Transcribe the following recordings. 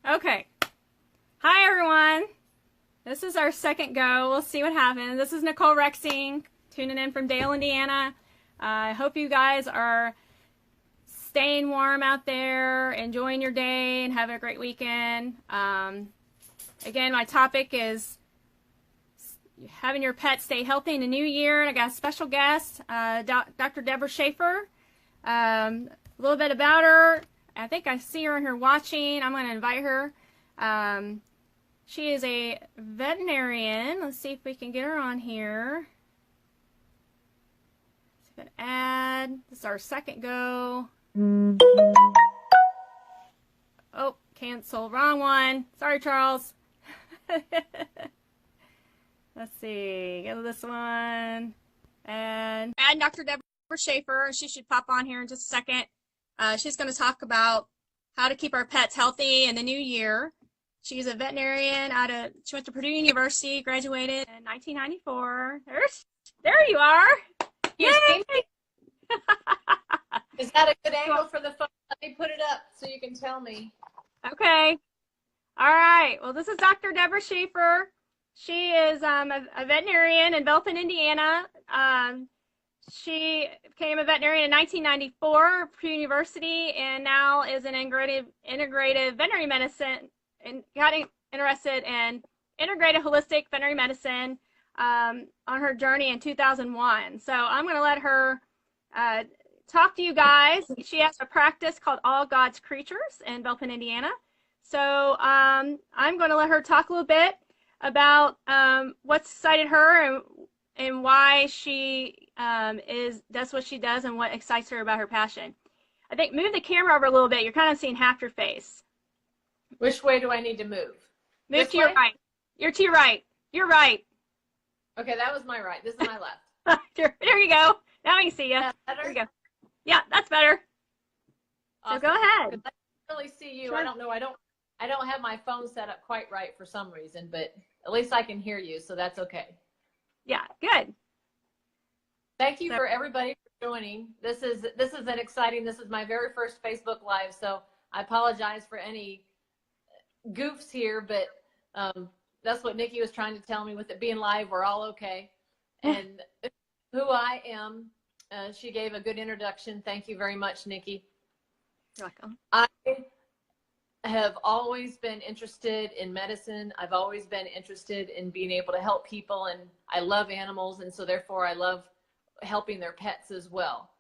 Okay. Hi, everyone. This is our second go. We'll see what happens. This is Nicole Rexing, tuning in from Dale, Indiana. I hope you guys are staying warm out there, enjoying your day, and having a great weekend. Again, my topic is having your pet stay healthy in the new year. And I got a special guest, Dr. Deborah Schaefer. A little bit about her. I think I see her in here watching. I'm going to invite her. She is a veterinarian. Let's see if we can get her on here. Let's hit add. This is our second go. Oh, cancel. Wrong one. Sorry, Charles. Let's see. Go to this one. And add Dr. Deborah Schaefer. She should pop on here in just a second. She's going to talk about how to keep our pets healthy in the new year. She's a veterinarian she went to Purdue University, graduated in 1994. There you are. You see me? Is that a good angle for the phone? Let me put it up so you can tell me. Okay. All right. Well, this is Dr. Deborah Schaefer. She is a veterinarian in Belton, Indiana. She became a veterinarian in 1994 at Purdue University, and now is an integrative veterinary medicine, and got interested in integrated holistic veterinary medicine on her journey in 2001. So I'm going to let her talk to you guys. She has a practice called All God's Creatures in Belton, Indiana. So I'm going to let her talk a little bit about what's excited her and why she does what she does and what excites her about her passion. I think move the camera over a little bit. You're kind of seeing half your face. Which way do I need to move? Move to your right. You're to your right. You're right. Okay, that was my right. This is my left. There you go. Now I can see you. There you go. Yeah, that's better. Awesome. So go ahead. I can't really see you. Sure. I don't know. I don't have my phone set up quite right for some reason, but at least I can hear you, so that's okay. Yeah, good. Thank you for everybody for joining. This is an exciting. This is my very first Facebook Live, so I apologize for any goofs here, but that's what Nikki was trying to tell me. With it being live, we're all okay. And who I am, she gave a good introduction. Thank you very much, Nikki. You're welcome. I have always been interested in medicine. I've always been interested in being able to help people, and I love animals, and so therefore I love helping their pets as well.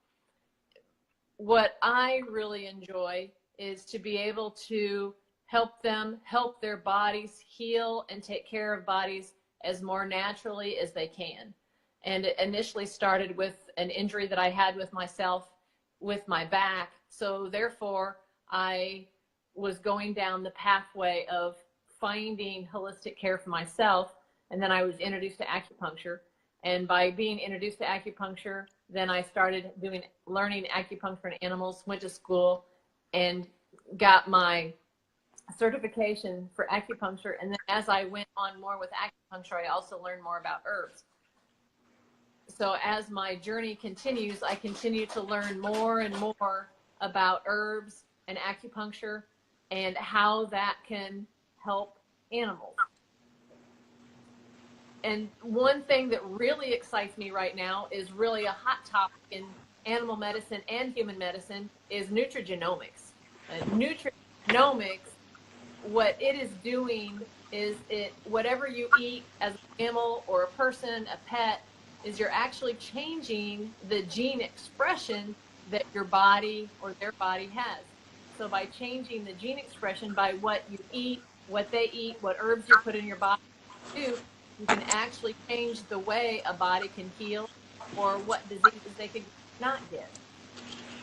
What I really enjoy is to be able to help them help their bodies heal and take care of bodies as more naturally as they can. And it initially started with an injury that I had with myself with my back. So therefore I was going down the pathway of finding holistic care for myself. And then I was introduced to acupuncture. And by being introduced to acupuncture, then I started learning acupuncture in animals, went to school and got my certification for acupuncture. And then as I went on more with acupuncture, I also learned more about herbs. So as my journey continues, I continue to learn more and more about herbs and acupuncture and how that can help animals. And one thing that really excites me right now is really a hot topic in animal medicine and human medicine is nutrigenomics. Nutrigenomics, what it is doing is whatever you eat as an animal or a person, a pet, is you're actually changing the gene expression that your body or their body has. So by changing the gene expression by what you eat, what they eat, what herbs you put in your body do, you can actually change the way a body can heal or what diseases they could not get.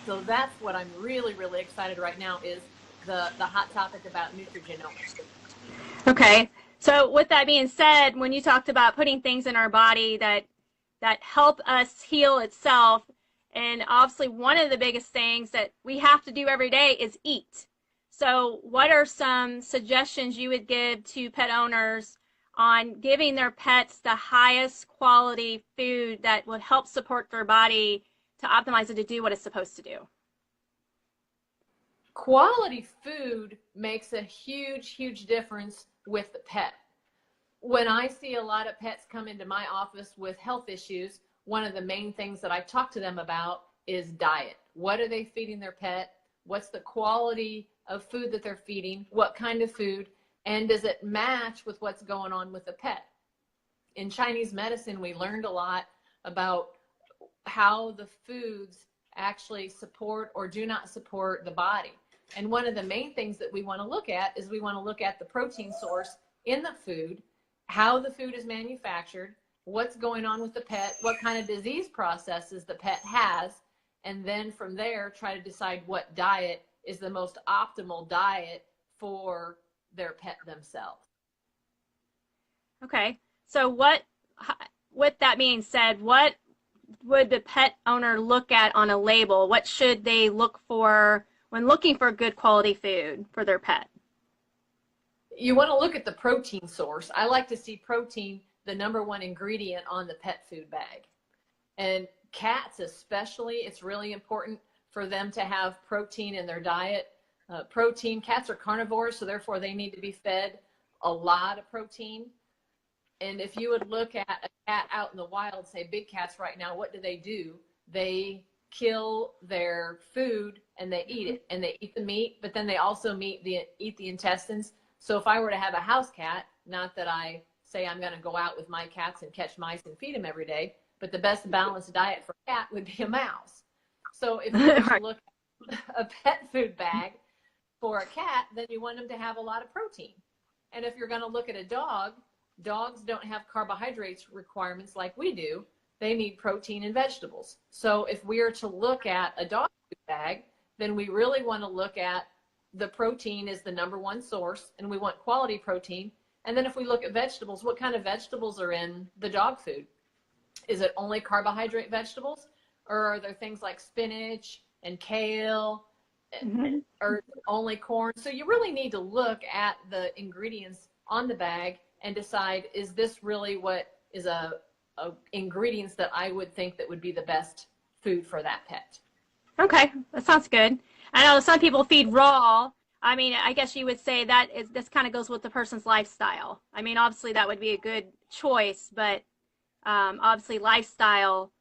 So that's what I'm really, really excited right now is the hot topic about nutrigenomics. Okay. So with that being said, when you talked about putting things in our body that help us heal itself, and obviously one of the biggest things that we have to do every day is eat. So what are some suggestions you would give to pet owners on giving their pets the highest quality food that would help support their body to optimize it to do what it's supposed to do? Quality food makes a huge, huge difference with the pet. When I see a lot of pets come into my office with health issues, one of the main things that I talk to them about is diet. What are they feeding their pet? What's the quality of food that they're feeding? What kind of food? And does it match with what's going on with the pet? In Chinese medicine, we learned a lot about how the foods actually support or do not support the body. And one of the main things that we want to look at is we want to look at the protein source in the food, how the food is manufactured, what's going on with the pet, what kind of disease processes the pet has, and then from there try to decide what diet is the most optimal diet for their pet themselves. Okay. So what, with that being said, what would the pet owner look at on a label? What should they look for when looking for good quality food for their pet? You want to look at the protein source. I like to see protein the number one ingredient on the pet food bag. And cats especially, it's really important for them to have protein in their diet. Cats are carnivores, so therefore they need to be fed a lot of protein. And if you would look at a cat out in the wild, say big cats right now, what do? They kill their food and they eat it, and they eat the meat, but then they also eat the intestines. So if I were to have a house cat, not that I say I'm going to go out with my cats and catch mice and feed them every day, but the best balanced diet for a cat would be a mouse. So if you were to look at a pet food bag for a cat, then you want them to have a lot of protein. And if you're going to look at a dog, dogs don't have carbohydrates requirements like we do. They need protein and vegetables. So if we are to look at a dog food bag, then we really want to look at the protein is the number one source, and we want quality protein. And then if we look at vegetables, what kind of vegetables are in the dog food? Is it only carbohydrate vegetables, or are there things like spinach and kale, or only corn? So you really need to look at the ingredients on the bag and decide, is this really what is a ingredients that I would think that would be the best food for that pet? Okay, that sounds good. I know some people feed raw. I mean, I guess you would say that this kind of goes with the person's lifestyle. I mean, obviously that would be a good choice, but obviously lifestyle,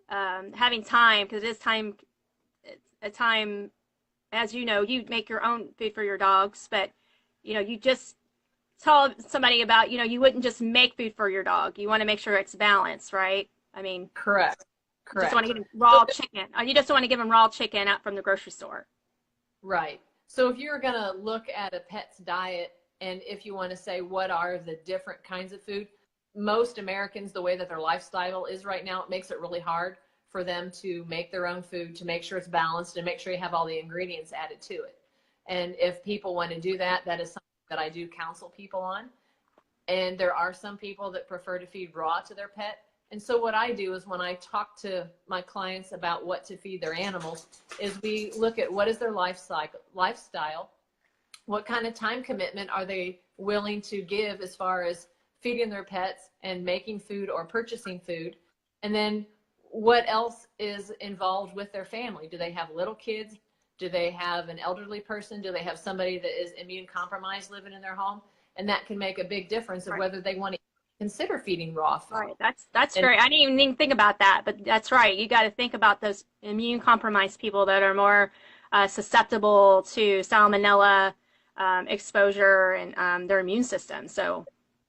having time, because it is time, a time, as you know, you make your own food for your dogs, but you just tell somebody about, you wouldn't just make food for your dog. You want to make sure it's balanced, right? I mean, Correct. You just want to give them raw chicken. You just don't want to give them raw chicken out from the grocery store. Right. So if you're going to look at a pet's diet, and if you want to say what are the different kinds of food, most Americans, the way that their lifestyle is right now, it makes it really hard for them to make their own food, to make sure it's balanced and make sure you have all the ingredients added to it. And if people want to do that, that is something that I do counsel people on. And there are some people that prefer to feed raw to their pet. And so what I do is when I talk to my clients about what to feed their animals is we look at what is their lifestyle, what kind of time commitment are they willing to give as far as feeding their pets and making food or purchasing food, and then what else is involved with their family. Do they have little kids? Do they have an elderly person? Do they have somebody that is immune compromised living in their home? And that can make a big difference of whether they want to consider feeding raw food. Right. That's great. I didn't even think about that, but that's right. You got to think about those immune compromised people that are more susceptible to salmonella exposure and their immune system. So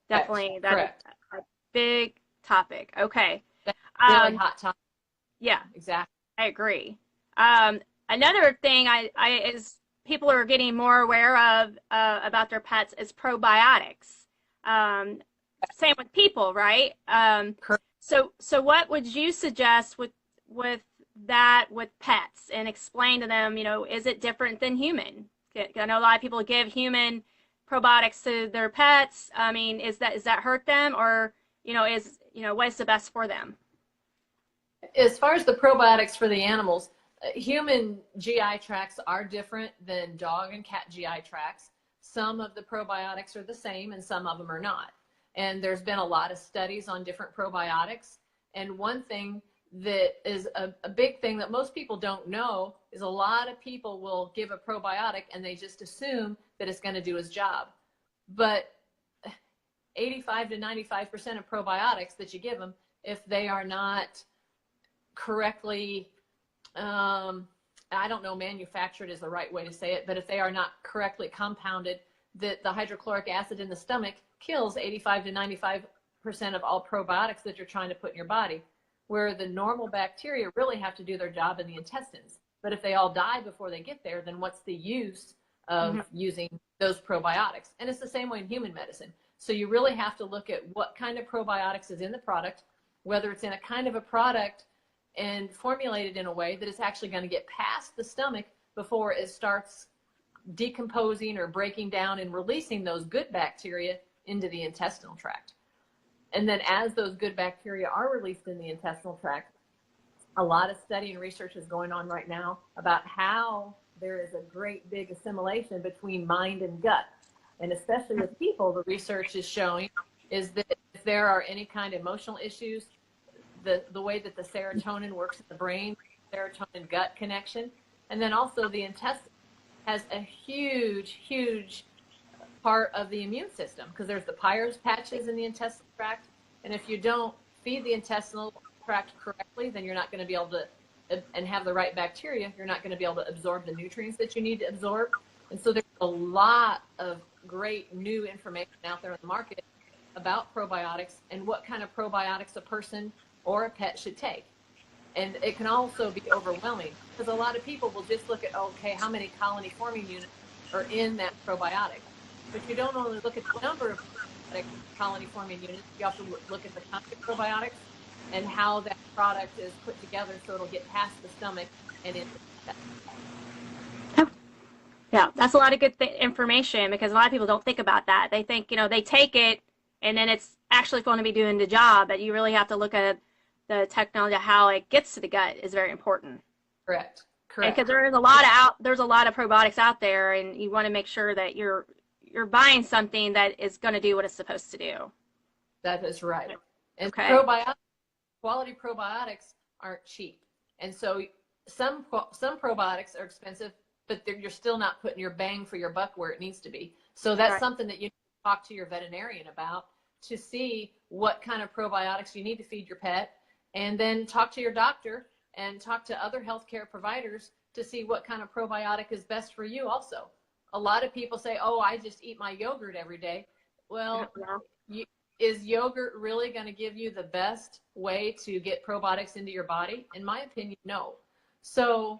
definitely that's a big topic. Okay. Really hot topic. Yeah. Exactly. I agree. Another thing is people are getting more aware of about their pets is probiotics. Same with people, right? So what would you suggest with that with pets, and explain to them, is it different than human? I know a lot of people give human probiotics to their pets. I mean, does that hurt them, or what is the best for them? As far as the probiotics for the animals, human GI tracts are different than dog and cat GI tracts. Some of the probiotics are the same and some of them are not. And there's been a lot of studies on different probiotics. And one thing that is a big thing that most people don't know is a lot of people will give a probiotic and they just assume that it's going to do its job. But 85 to 95% of probiotics that you give them, if they are not correctly, I don't know, manufactured is the right way to say it, but if they are not correctly compounded, that the hydrochloric acid in the stomach kills 85 to 95% of all probiotics that you're trying to put in your body, where the normal bacteria really have to do their job in the intestines. But if they all die before they get there, then what's the use of using those probiotics? And it's the same way in human medicine. So you really have to look at what kind of probiotics is in the product, whether it's in a kind of a product and formulated in a way that it's actually going to get past the stomach before it starts decomposing or breaking down and releasing those good bacteria into the intestinal tract. And then as those good bacteria are released in the intestinal tract, a lot of study and research is going on right now about how there is a great big assimilation between mind and gut. And especially with people, the research is showing is that if there are any kind of emotional issues, the way that the serotonin works in the brain, serotonin gut connection, and then also the intestine has a huge part of the immune system, because there's the Peyer's patches in the intestinal tract, and if you don't feed the intestinal tract correctly, then you're not going to be able to, and have the right bacteria, you're not going to be able to absorb the nutrients that you need to absorb. And so there's a lot of great new information out there in the market about probiotics and what kind of probiotics a person or a pet should take. And it can also be overwhelming, because a lot of people will just look at, okay, how many colony forming units are in that probiotic? But you don't only look at the number of colony forming units, you have to look at the kind of probiotics and how that product is put together so it'll get past the stomach and into the intestine. Yeah, that's a lot of good information, because a lot of people don't think about that. They think, they take it and then it's actually going to be doing the job, but you really have to look at the technology, how it gets to the gut is very important. Correct. Because there's a lot of probiotics out there, and you want to make sure that you're buying something that is going to do what it's supposed to do. That is right. And okay. Quality probiotics aren't cheap. And so some probiotics are expensive, but you're still not putting your bang for your buck where it needs to be. So that's something that you need to talk to your veterinarian about, to see what kind of probiotics you need to feed your pet, and then talk to your doctor and talk to other healthcare providers to see what kind of probiotic is best for you also. A lot of people say, oh, I just eat my yogurt every day. Well, is yogurt really going to give you the best way to get probiotics into your body? In my opinion, no. So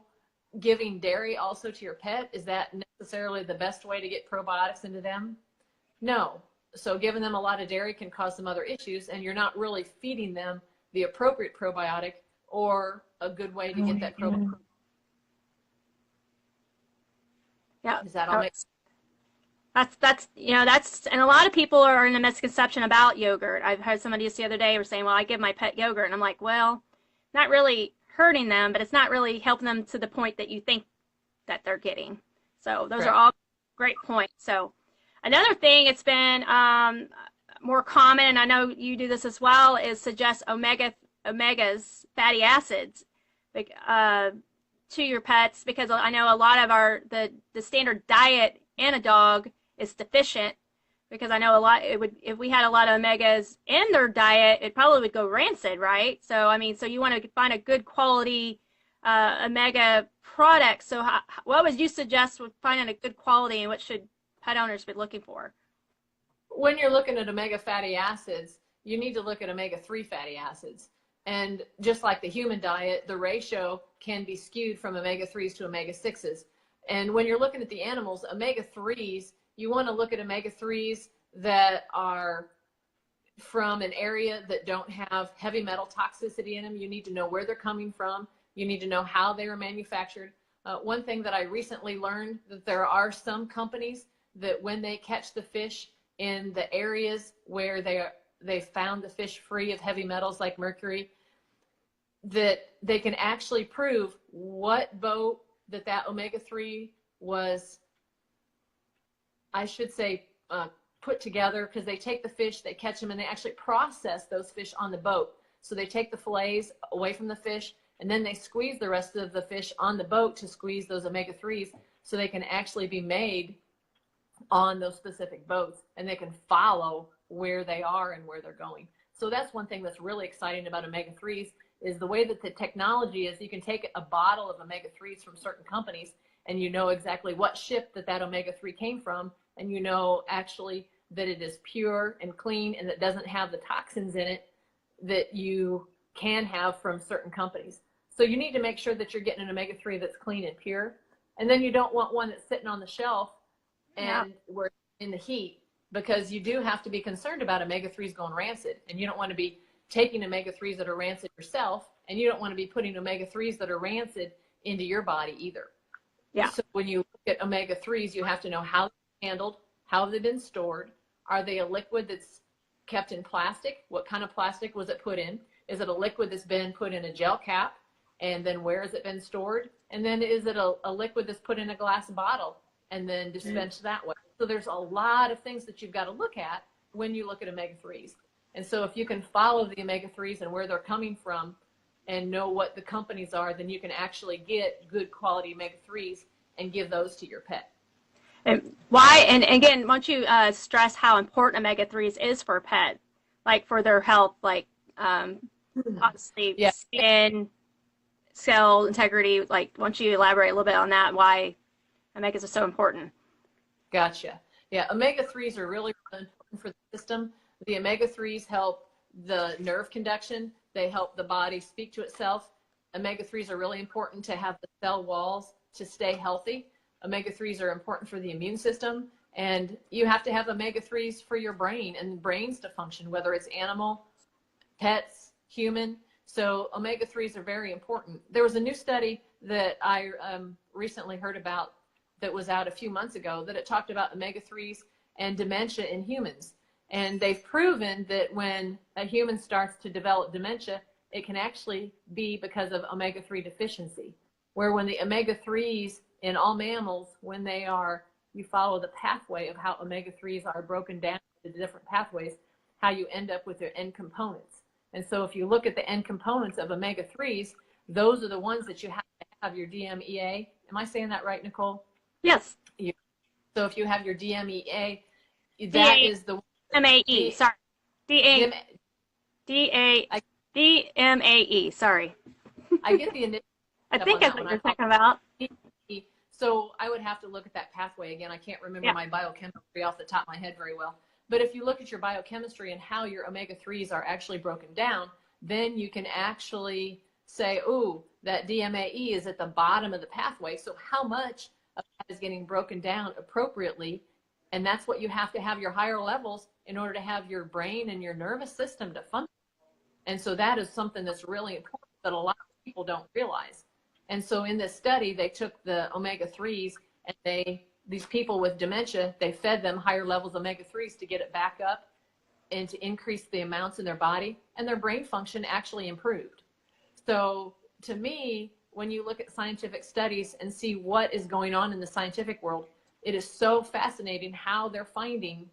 giving dairy also to your pet, is that necessarily the best way to get probiotics into them? No. So giving them a lot of dairy can cause some other issues, and you're not really feeding them the appropriate probiotic or a good way to get that probiotic. Yeah. Does that all make sense? That's and a lot of people are in a misconception about yogurt. I've heard somebody just the other day were saying, well, I give my pet yogurt, and I'm like, well, not really hurting them, but it's not really helping them to the point that you think that they're getting. So those are all great points. So another thing, it's been more common, and I know you do this as well, is suggest omegas, fatty acids, to your pets, because I know a lot of the standard diet in a dog is deficient, because I know if we had a lot of omegas in their diet, it probably would go rancid, right? So so you want to find a good quality omega product. So what would you suggest with finding a good quality, and what should pet owners be looking for? When you're looking at omega fatty acids, you need to look at omega-3 fatty acids. And just like the human diet, the ratio can be skewed from omega-3s to omega-6s. And when you're looking at the animals, omega-3s, you want to look at omega-3s that are from an area that don't have heavy metal toxicity in them. You need to know where they're coming from. You need to know how they were manufactured. One thing that I recently learned, that there are some companies that when they catch the fish in the areas where they found the fish free of heavy metals like mercury, that they can actually prove what boat that omega-3 was, I should say, put together, because they take the fish, they catch them, and they actually process those fish on the boat. So they take the fillets away from the fish, and then they squeeze the rest of the fish on the boat to squeeze those omega-3s so they can actually be made on those specific boats, and they can follow where they are and where they're going. So that's one thing that's really exciting about omega-3s is the way that the technology is. You can take a bottle of omega-3s from certain companies, and you know exactly what ship that omega-3 came from, and you know actually that it is pure and clean and that doesn't have the toxins in it that you can have from certain companies. So you need to make sure that you're getting an omega-3 that's clean and pure. And then you don't want one that's sitting on the shelf and we're in the heat, because you do have to be concerned about omega-3s going rancid, and you don't want to be taking omega-3s that are rancid yourself, and you don't want to be putting omega-3s that are rancid into your body either. Yeah. So when you look at omega-3s, you have to know how they're handled, how have they been stored, are they a liquid that's kept in plastic, what kind of plastic was it put in, is it a liquid that's been put in a gel cap, and then where has it been stored, and then is it a liquid that's put in a glass bottle and then dispensed that way. So there's a lot of things that you've got to look at when you look at omega-3s. And so if you can follow the omega-3s and where they're coming from and know what the companies are, then you can actually get good quality omega-3s and give those to your pet. And why? And again, why don't you stress how important omega-3s is for a pet, like for their health, like obviously skin, cell integrity. Like, why don't you elaborate a little bit on that? Why omegas are so important? Gotcha. Yeah, omega-3s are really important for the system. The omega-3s help the nerve conduction. They help the body speak to itself. Omega-3s are really important to have the cell walls to stay healthy. Omega-3s are important for the immune system. And you have to have omega-3s for your brain and brains to function, whether it's animal, pets, human. So omega-3s are very important. There was a new study that I recently heard about that was out a few months ago that it talked about omega-3s and dementia in humans. And they've proven that when a human starts to develop dementia, it can actually be because of omega-3 deficiency. Where when the omega-3s in all mammals, when they are, you follow the pathway of how omega-3s are broken down into different pathways, how you end up with their end components. And so if you look at the end components of omega-3s, those are the ones that you have to have your DMEA. Am I saying that right, Nicole? Yes. So if you have your DMEA, that is the DMAE. Sorry. DMAE. Sorry. I get the initial. I think that's what you're talking about. So I would have to look at that pathway again. I can't remember my biochemistry off the top of my head very well. But if you look at your biochemistry and how your omega-3s are actually broken down, then you can actually say, ooh, that DMAE is at the bottom of the pathway. So how much of that is getting broken down appropriately? And that's what you have to have your higher levels in order to have your brain and your nervous system to function. And so that is something that's really important that a lot of people don't realize. And so in this study, they took the omega-3s and these people with dementia, they fed them higher levels of omega-3s to get it back up and to increase the amounts in their body, and their brain function actually improved. So to me, when you look at scientific studies and see what is going on in the scientific world, it is so fascinating how they're finding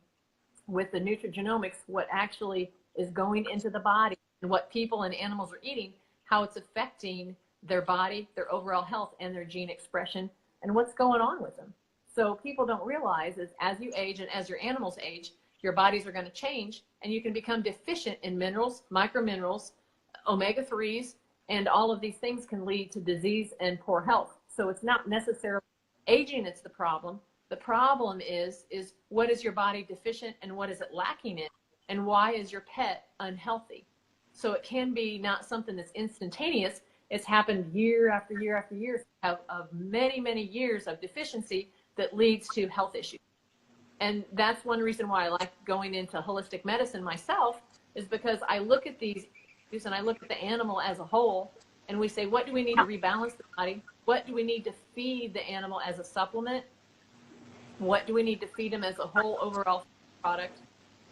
with the nutrigenomics what actually is going into the body and what people and animals are eating, how it's affecting their body, their overall health, and their gene expression, and what's going on with them. So people don't realize is as you age and as your animals age, your bodies are going to change, and you can become deficient in minerals, microminerals, omega-3s, and all of these things can lead to disease and poor health. So it's not necessarily aging that's the problem. The problem is what is your body deficient and what is it lacking in, and why is your pet unhealthy? So it can be not something that's instantaneous. It's happened year after year after year of many, many years of deficiency that leads to health issues. And that's one reason why I like going into holistic medicine myself, is because I look at these issues and I look at the animal as a whole, and we say, what do we need to rebalance the body? What do we need to feed the animal as a supplement? What do we need to feed them as a whole overall product?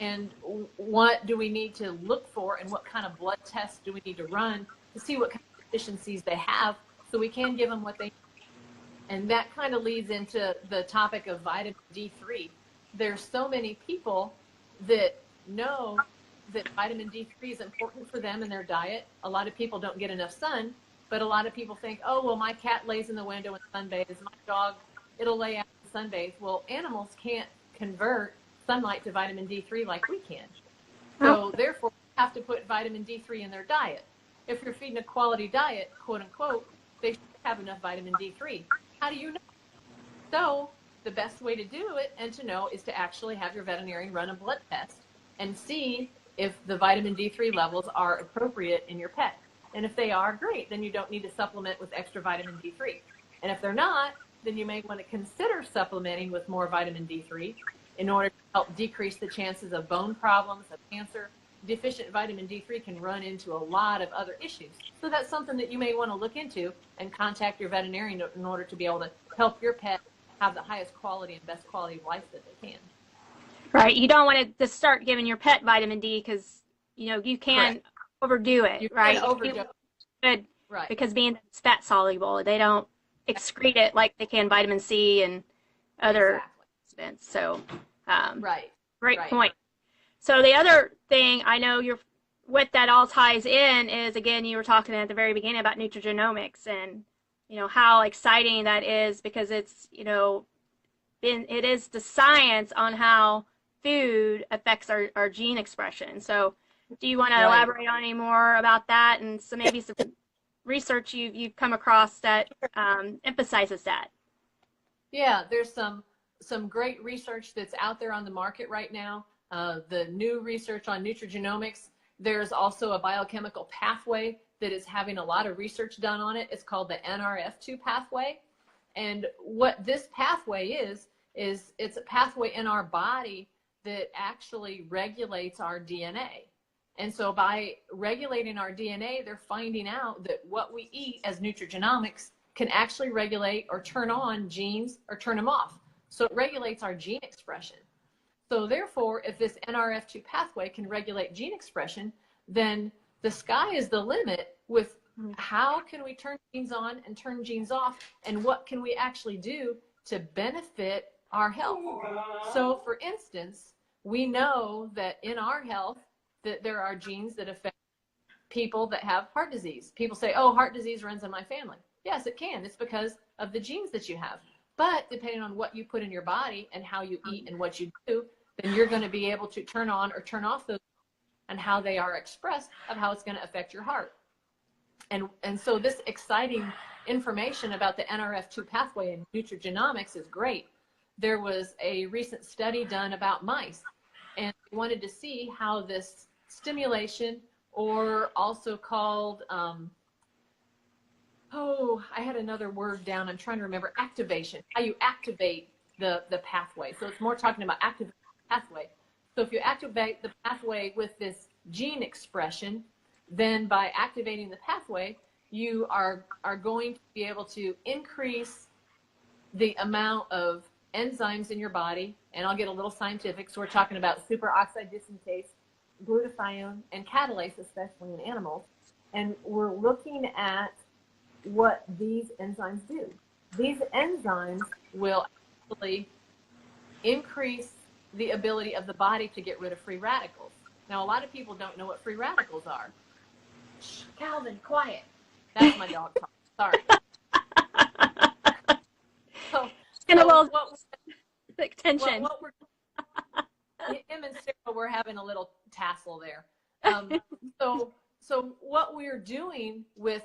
And what do we need to look for, and what kind of blood tests do we need to run to see what kind of deficiencies they have so we can give them what they need? And that kind of leads into the topic of vitamin D3. There's so many people that know that vitamin D3 is important for them in their diet. A lot of people don't get enough sun, But a lot of people think, oh, well, my cat lays in the window and sunbathes. My dog, it'll lay out and sunbathe. Well, animals can't convert sunlight to vitamin D3 like we can. So therefore, you have to put vitamin D3 in their diet. If you're feeding a quality diet, quote unquote, they should have enough vitamin D3. How do you know? So the best way to do it and to know is to actually have your veterinarian run a blood test and see if the vitamin D3 levels are appropriate in your pet. And if they are, great, then you don't need to supplement with extra vitamin D3. And if they're not, then you may want to consider supplementing with more vitamin D3 in order to help decrease the chances of bone problems, of cancer. Deficient vitamin D3 can run into a lot of other issues. So that's something that you may want to look into and contact your veterinarian in order to be able to help your pet have the highest quality and best quality of life that they can. Right. You don't want to just start giving your pet vitamin D because, you know, you can overdo it, You right? can overdose. Good, Right. because being fat soluble, they don't excrete it like they can vitamin C and other supplements. So, great point. So the other thing I know what that all ties in is, again, you were talking at the very beginning about nutrigenomics and, you know, how exciting that is because it's, you know, it is the science on how food affects our gene expression. So do you want to elaborate on any more about that and maybe some research you've come across that emphasizes that? Yeah, there's some great research that's out there on the market right now. The new research on nutrigenomics. There's also a biochemical pathway that is having a lot of research done on it. It's called the NRF2 pathway. And what this pathway is it's a pathway in our body that actually regulates our DNA. And so by regulating our DNA, they're finding out that what we eat as nutrigenomics can actually regulate or turn on genes or turn them off. So it regulates our gene expression. So therefore, if this NRF2 pathway can regulate gene expression, then the sky is the limit with how can we turn genes on and turn genes off, and what can we actually do to benefit our health. So for instance, we know that in our health that there are genes that affect people that have heart disease. People say, oh, heart disease runs in my family. Yes, it can. It's because of the genes that you have. But depending on what you put in your body and how you eat and what you do, then you're going to be able to turn on or turn off those and how they are expressed of how it's going to affect your heart. And so this exciting information about the NRF2 pathway in nutrigenomics is great. There was a recent study done about mice, and they wanted to see how this stimulation, or also called, I had another word down, I'm trying to remember, activation, how you activate the pathway. So it's more talking about activating the pathway. So if you activate the pathway with this gene expression, then by activating the pathway, you are going to be able to increase the amount of enzymes in your body. And I'll get a little scientific. So we're talking about superoxide dismutase, glutathione, and catalase, especially in animals. And we're looking at what these enzymes do. These enzymes will actually increase the ability of the body to get rid of free radicals. Now, a lot of people don't know what free radicals are. Shh, Calvin, quiet. That's my dog talking. Sorry. And a little tension. Him and Sarah, we're having a little tassel there. So what we're doing with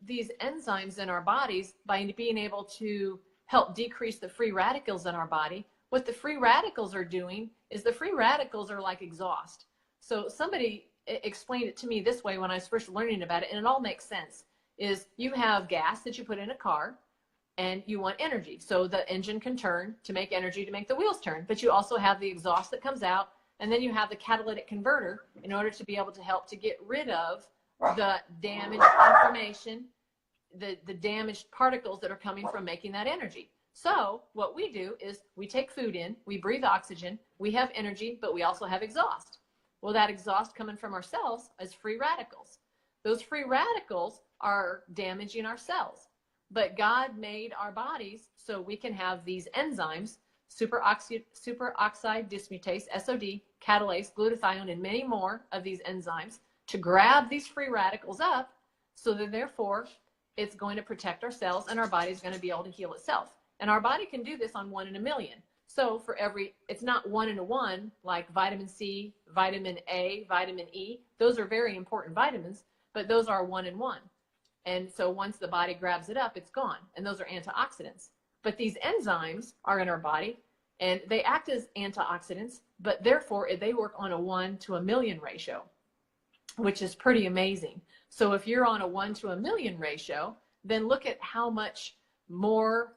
these enzymes in our bodies, by being able to help decrease the free radicals in our body, what the free radicals are doing is the free radicals are like exhaust. So somebody explained it to me this way when I was first learning about it, and it all makes sense, is you have gas that you put in a car, and you want energy. So the engine can turn to make energy to make the wheels turn, but you also have the exhaust that comes out, and then you have the catalytic converter in order to be able to help to get rid of the damaged information, the damaged particles that are coming from making that energy. So what we do is we take food in, we breathe oxygen, we have energy, but we also have exhaust. Well, that exhaust coming from our cells is free radicals. Those free radicals are damaging our cells. But God made our bodies so we can have these enzymes, superoxide dismutase, SOD, catalase, glutathione, and many more of these enzymes to grab these free radicals up, so that therefore it's going to protect our cells, and our body's going to be able to heal itself. And our body can do this on 1 in a million. So for every, it's not 1 in a 1 like vitamin C, vitamin A, vitamin E. Those are very important vitamins, but those are 1 in 1. And so once the body grabs it up, it's gone. And those are antioxidants. But these enzymes are in our body, and they act as antioxidants, but therefore they work on a 1 to a million ratio, which is pretty amazing. So if you're on a 1 to a million ratio, then look at how much more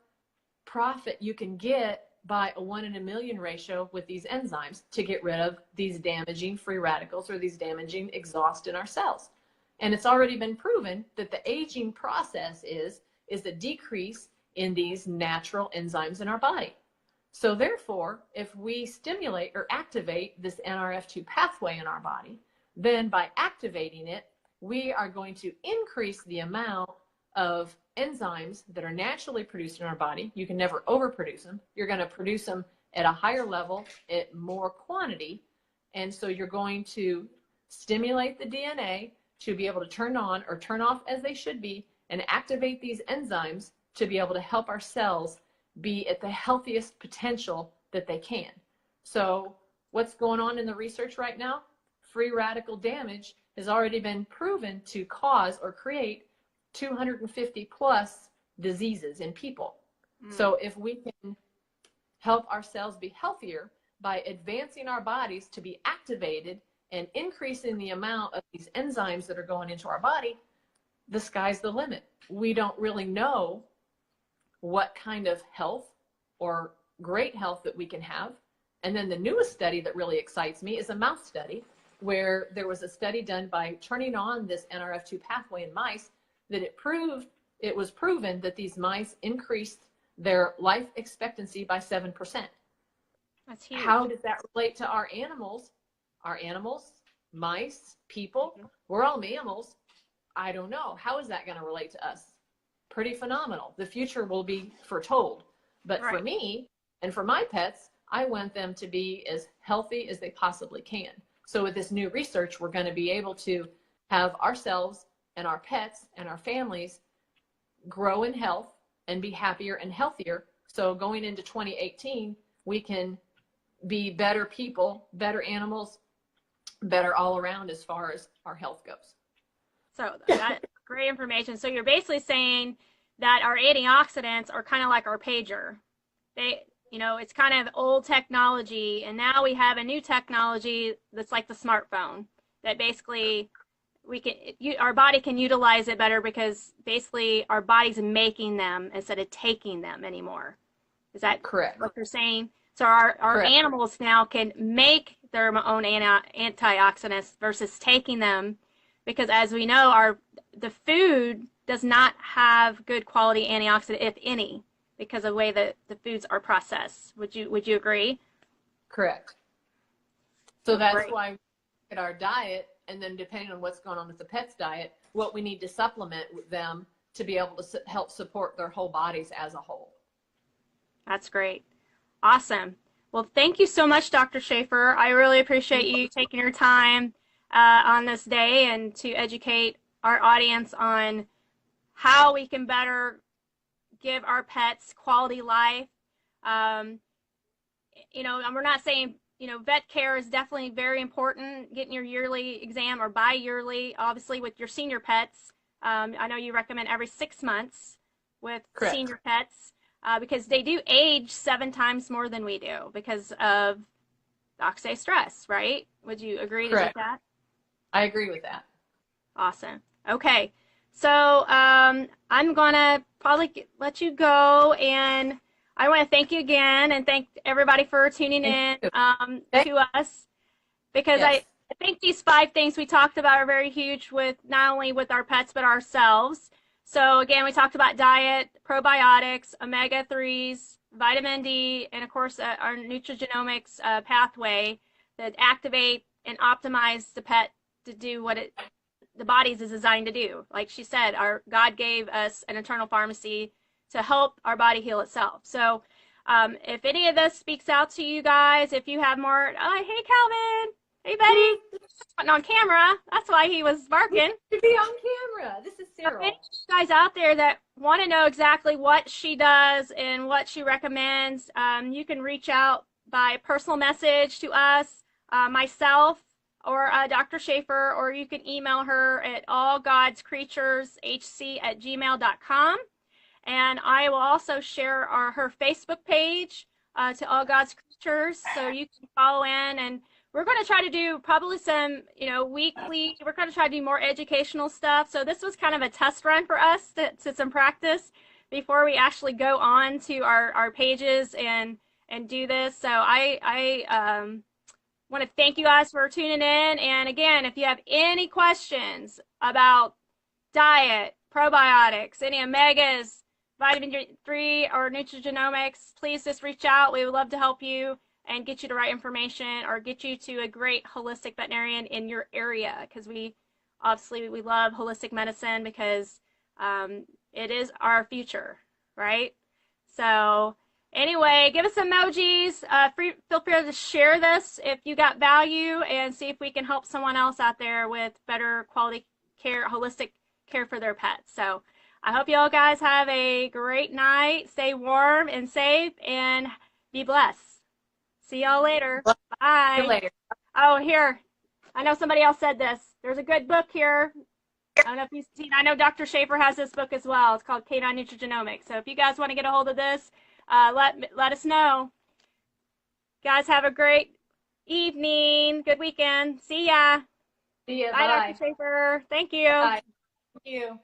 profit you can get by a 1 in a million ratio with these enzymes to get rid of these damaging free radicals or these damaging exhaust in our cells. And it's already been proven that the aging process is a decrease in these natural enzymes in our body. So therefore, if we stimulate or activate this NRF2 pathway in our body, then by activating it, we are going to increase the amount of enzymes that are naturally produced in our body. You can never overproduce them. You're going to produce them at a higher level, at more quantity. And so you're going to stimulate the DNA to be able to turn on or turn off as they should be and activate these enzymes to be able to help our cells be at the healthiest potential that they can. So what's going on in the research right now? Free radical damage has already been proven to cause or create 250 plus diseases in people. So if we can help our cells be healthier by advancing our bodies to be activated and increasing the amount of these enzymes that are going into our body, the sky's the limit. We don't really know what kind of health or great health that we can have. And then the newest study that really excites me is a mouse study, where there was a study done by turning on this NRF2 pathway in mice, that it was proven that these mice increased their life expectancy by 7%. That's huge. How does that relate to our animals? Our animals, mice, people, we're all mammals. I don't know. How is that going to relate to us? Pretty phenomenal. The future will be foretold. But for me and for my pets, I want them to be as healthy as they possibly can. So with this new research, we're going to be able to have ourselves and our pets and our families grow in health and be happier and healthier. So going into 2018, we can be better people, better animals, better all around as far as our health goes. So that's great information. So you're basically saying that our antioxidants are kind of like our pager. They, you know, it's kind of old technology, and now we have a new technology that's like the smartphone that basically our body can utilize it better because basically our body's making them instead of taking them anymore. Is that correct? What you're saying? So our animals now can make their own antioxidants versus taking them, because as we know, the food does not have good quality antioxidant, if any, because of the way that the foods are processed. Would you agree? Correct. So that's why we look at our diet, and then depending on what's going on with the pet's diet, what we need to supplement with them to be able to help support their whole bodies as a whole. That's great. Awesome. Well, thank you so much, Dr. Schaefer. I really appreciate you taking your time on this day and to educate our audience on how we can better give our pets quality life. You know, and we're not saying, you know, vet care is definitely very important, getting your yearly exam or bi-yearly, obviously with your senior pets. I know you recommend every 6 months with senior pets because they do age 7 times more than we do because of oxidative stress, right? Would you agree with that? I agree with that. Awesome. Okay. So I'm going to probably let you go, and I want to thank you again and thank everybody for tuning in to us, because I think these 5 things we talked about are very huge with not only with our pets but ourselves. So again, we talked about diet, probiotics, omega-3s, vitamin D, and of course our nutrigenomics pathway that activate and optimize the pet to do what the body's is designed to do. Like she said, God gave us an internal pharmacy to help our body heal itself. So if any of this speaks out to you guys, if you have more, hey Calvin, Hey, Betty. Wasn't on camera. That's why he was We barking. should be on camera. This is So if any Cyril. guys out there that want to know exactly what she does and what she recommends, you can reach out by personal message to us, myself, or Dr. Schaefer, or you can email her at allgodscreatureshc@gmail.com. And I will also share her Facebook page to All God's Creatures, so you can follow in. And we're going to try to do probably some, weekly. We're going to try to do more educational stuff. So this was kind of a test run for us to some practice before we actually go on to our pages and do this. So I want to thank you guys for tuning in. And again, if you have any questions about diet, probiotics, any omegas, vitamin 3, or nutrigenomics, please just reach out. We would love to help you and get you the right information or get you to a great holistic veterinarian in your area, because we obviously we love holistic medicine because it is our future, right? So anyway, give us emojis. Feel free to share this if you got value, and see if we can help someone else out there with better quality care, holistic care for their pets. So I hope you all guys have a great night. Stay warm and safe, and be blessed. See y'all later. See you Bye. later. Oh, here. I know somebody else said this. There's a good book here. I don't know if you've seen. I know Dr. Schaefer has this book as well. It's called Canine Nutrigenomics. So if you guys want to get a hold of this, let us know. Guys, have a great evening. Good weekend. See ya. See you. Bye, Dr. Bye. Schaefer. Thank you. Bye. Thank you.